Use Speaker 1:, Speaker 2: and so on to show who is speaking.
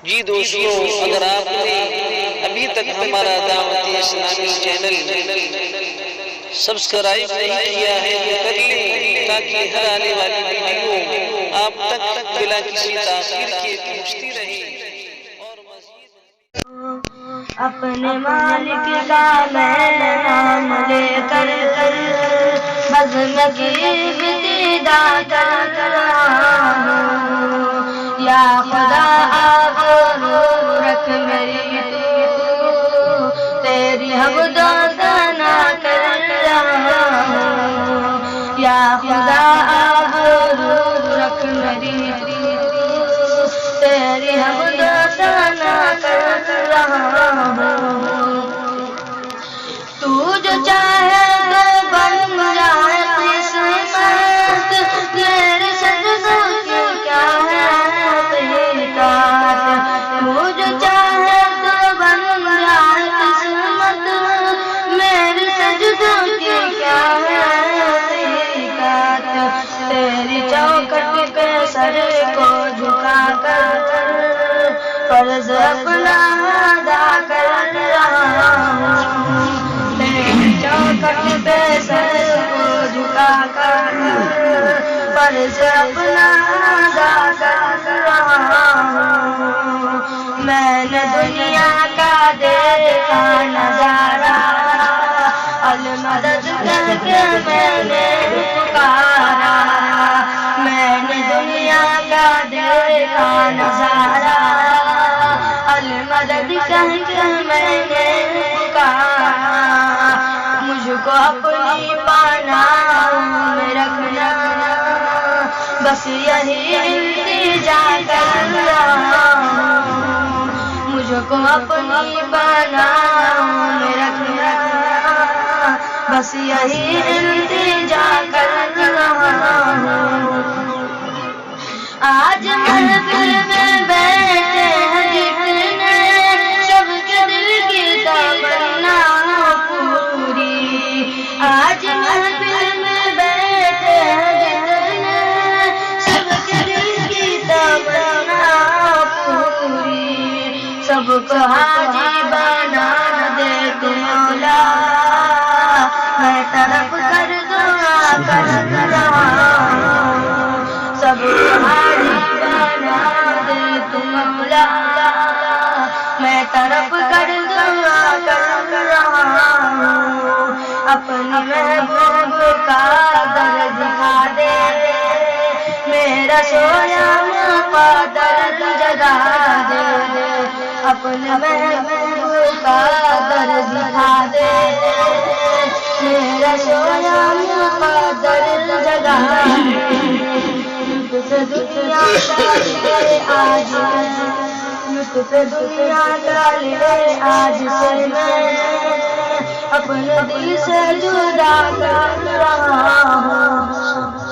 Speaker 1: جی دوستوں، اگر آپ نے ابھی تک ہمارا دعوت اسلامی چینل سبسکرائب نہیں کیا ہے تو کر لیں، تاکہ ہر آنے والی ویڈیو آپ تک بلا کسی تاخیر کے پہنچتی رہے۔
Speaker 2: اپنے مالک کا میں نام لے کر بزم کی ابتدا کر رہا ہوں۔ یا خدا آبرو رکھ میری، تو تیری حمد و ثنا کر رہا ہوں۔ یا خدا آبرو رکھ میری، تو تیری حمد و ثنا کر رہا ہوں۔ تو جو چاہے تو بن جائے قسمت، میرے سجدوں کی کیا ہے حقیقت۔ تو جو چاہے تو بن جائے قسمت، میرے سجدوں کی کیا ہے حقیقت۔ تیری چوکھٹ پہ سر کو جھکا کر فرض اپنا ادا کر رہا ہوں۔ تیری چوکھٹ پہ سر کو جھکا کر فرض اپنا ادا کر رہا ہوں۔ میں نے دنیا کا دیکھا نظارہ، المدد کہہ کے میں نے پکارا۔ میں نے دنیا کا دیکھا نظارہ، المدد کہہ کے میں نے پکارا۔ مجھ کو اپنی پناہ میں رکھنا، بس یہی التجا کر رہا ہوں۔ مجھ کو اپنی پناہ میں رکھنا، بس یہی التجا کر رہا ہوں۔ آج محفل میں بیٹھے ہیں جتنے، سب کے دل کی تمنا پوری۔ آج محفل میں بیٹھے ہیں جتنے، سب کے دل کی تمنا پوری۔ سب کو حاجی بنا دے تو مولا، میں طرف کر دعا کر رہا ہوں۔ سب کو حاجی بنا دے تو مولا، میں طرف کر دعا کر رہا ہوں۔ اپنے محبوب کا در دکھا دے، میرا سویا مقدر جگا دے۔ اپنے محبوب کا در دکھا دے، میرا سویا مقدر جگا دے۔ دنیا کا لے آج لطف دنیا کا لے آج سے میں اپنے دل سے جدا کر رہا ہوں۔